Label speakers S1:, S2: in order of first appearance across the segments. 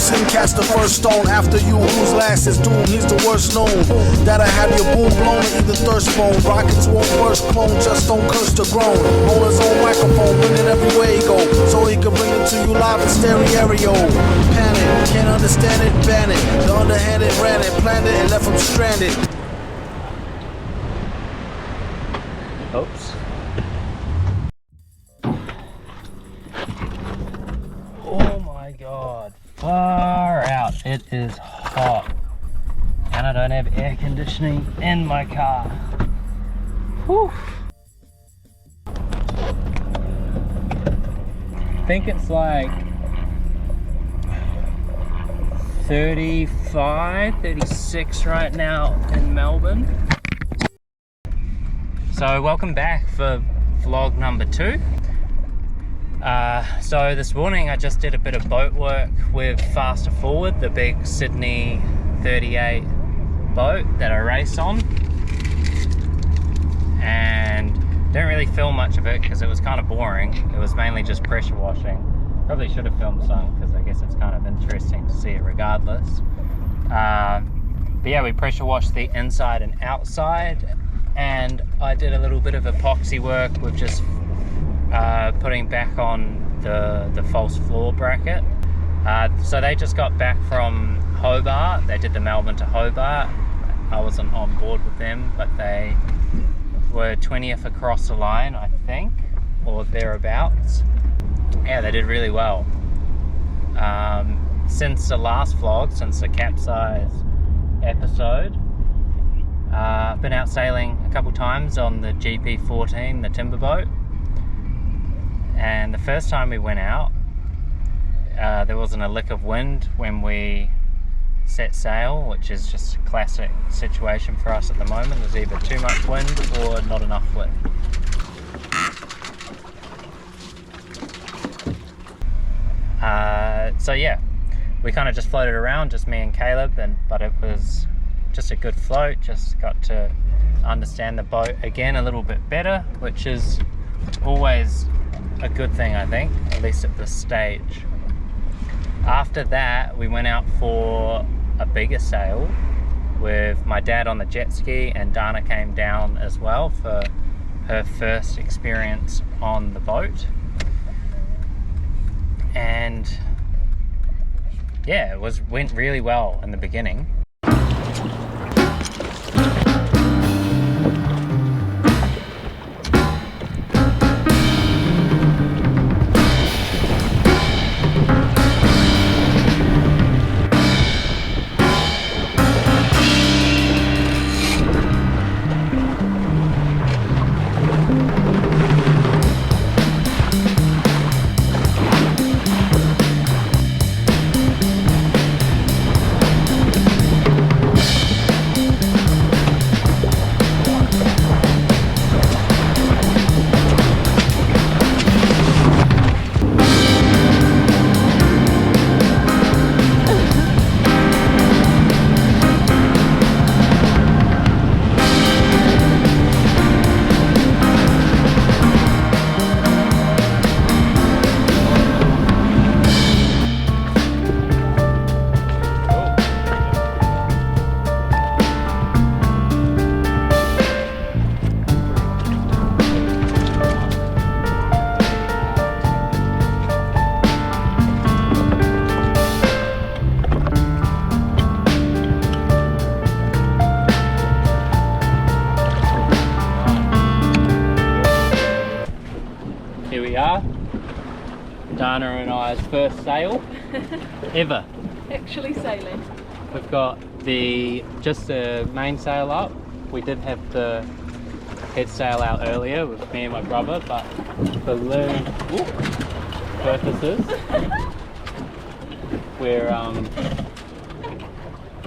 S1: sin, cast the first stone. After you, who's last is doomed, he's the worst known. That'll have your boom blown or either thirst bone. Rockets won't burst, clone, just don't curse the grown. Hold his own microphone, bring it every way he go, so he can bring it to you live in stereo. Panic, can't understand it, ban it. The underhanded ran it, planned it, and left him stranded.
S2: Oops. Oh my god, far out. It is hot. And I don't have air conditioning in my car. Whew. I think it's like 35, 36 right now in Melbourne. So welcome back for vlog number 2. So this morning I just did a bit of boat work with Faster Forward, the big Sydney 38 boat that I race on, and didn't really film much of it because it was kind of boring. It was mainly just pressure washing. Probably should have filmed some because I guess it's kind of interesting to see it regardless. But yeah, we pressure washed the inside and outside, and I did a little bit of epoxy work with just putting back on the false floor bracket. So they just got back from Hobart. They did the Melbourne to Hobart. I wasn't on board with them, but they were 20th across the line, I think, or thereabouts. Yeah, they did really well. Since the last vlog, since the capsize episode, I've been out sailing a couple times on the GP14, the timber boat. And the first time we went out, there wasn't a lick of wind when we set sail, which is just a classic situation for us at the moment. There's either too much wind or not enough wind. So yeah, we kind of just floated around, just me and Caleb, but it was just a good float. Just got to understand the boat again a little bit better, which is always a good thing, I think, at least at this stage. After that, we went out for a bigger sail with my dad on the jet ski, and Dana came down as well for her first experience on the boat. And yeah, it went really well in the beginning. Here we are, Dana and I's first sail ever.
S3: Actually sailing.
S2: We've got just the main sail up. We did have the head sail out earlier with me and my brother, but for balloon purposes,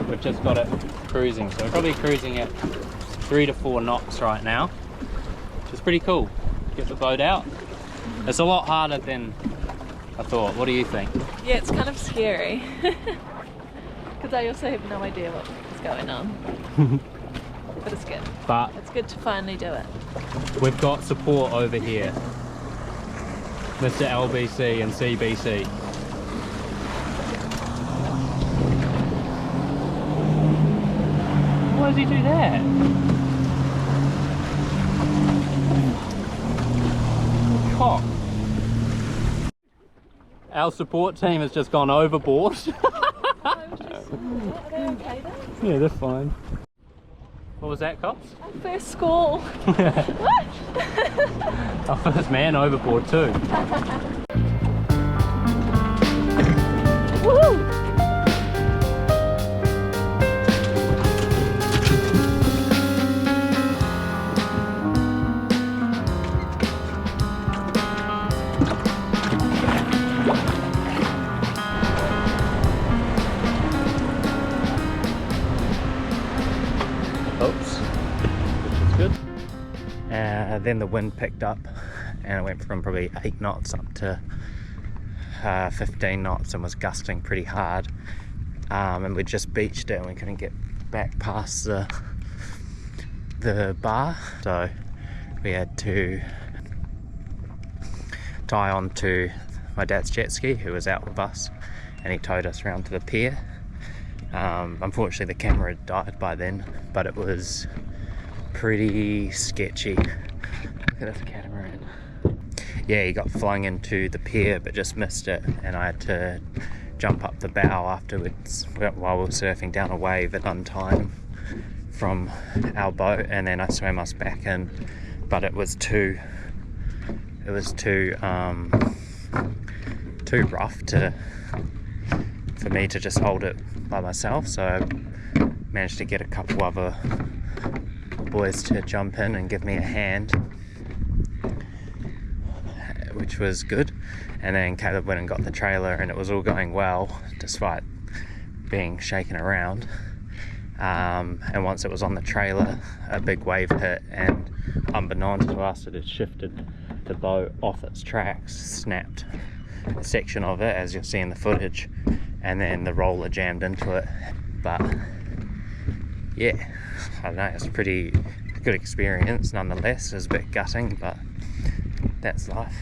S2: we've just got it cruising. So we're probably cruising at 3 to 4 knots right now, which is pretty cool. Get the boat out. It's a lot harder than I thought. What do you think?
S3: Yeah, it's kind of scary. Because I also have no idea what is going on. But it's good.
S2: But
S3: it's good to finally do it.
S2: We've got support over here. Mr. LBC and CBC. Why does he do that? Cock. Our support team has just gone overboard.
S3: I was just, are they okay then?
S2: Yeah, they're fine. What was that, Cops?
S3: Our first score.
S2: Our first man overboard too.
S3: Woo!
S2: Oops, which is good. Then the wind picked up and it went from probably 8 knots up to 15 knots and was gusting pretty hard. And we just beached it and we couldn't get back past the bar. So we had to tie on to my dad's jet ski who was out with us and he towed us around to the pier. Unfortunately the camera had died by then, but it was pretty sketchy. Look at this catamaran. Yeah, he got flung into the pier but just missed it, and I had to jump up the bow afterwards while we were surfing down a wave and untie him from our boat, and then I swam us back in, but it was too rough for me to just hold it by myself, so I managed to get a couple other boys to jump in and give me a hand, which was good. And then Caleb went and got the trailer and it was all going well despite being shaken around. And once it was on the trailer, a big wave hit, and unbeknownst to us, it had shifted the boat off its tracks, snapped a section of it as you'll see in the footage, and then the roller jammed into it. But yeah, I don't know, it's a pretty good experience nonetheless. It was a bit gutting, but that's life.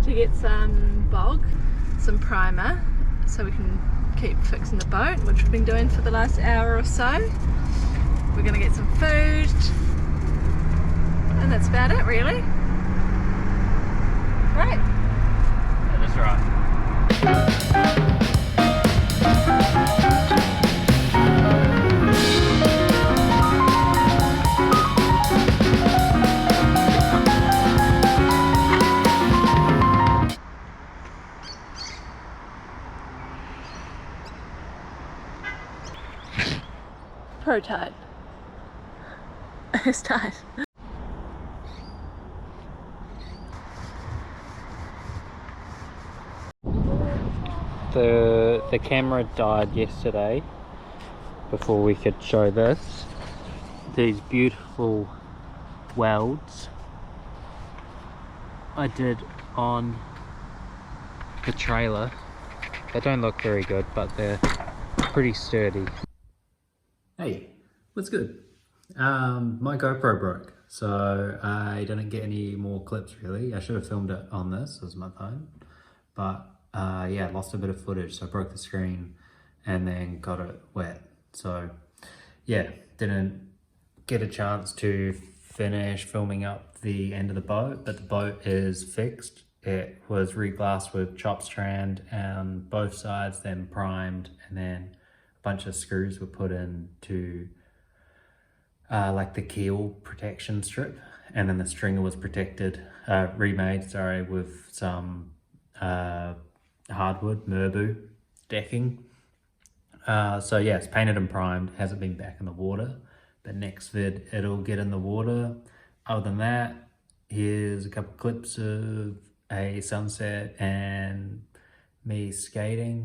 S3: To get some bog, some primer, so we can keep fixing the boat, which we've been doing for the last hour or so. We're gonna get some food, and that's about it really. Right?
S2: Yeah, that's right.
S3: Pro tide. It's tight.
S2: The camera died yesterday before we could show this. These beautiful welds I did on the trailer. They don't look very good, but they're pretty sturdy. Hey, what's good? My GoPro broke, so I didn't get any more clips really. I should have filmed it on this as my phone, but yeah, lost a bit of footage, so I broke the screen and then got it wet. So yeah, didn't get a chance to finish filming up the end of the boat, but the boat is fixed. It was re-glassed with chop strand on both sides, then primed, and then a bunch of screws were put in to like the keel protection strip, and then the stringer was protected, remade, sorry, with some hardwood, Merbau decking. So yeah, it's painted and primed, hasn't been back in the water. the next vid it'll get in the water. Other than that, here's a couple clips of a sunset and me skating.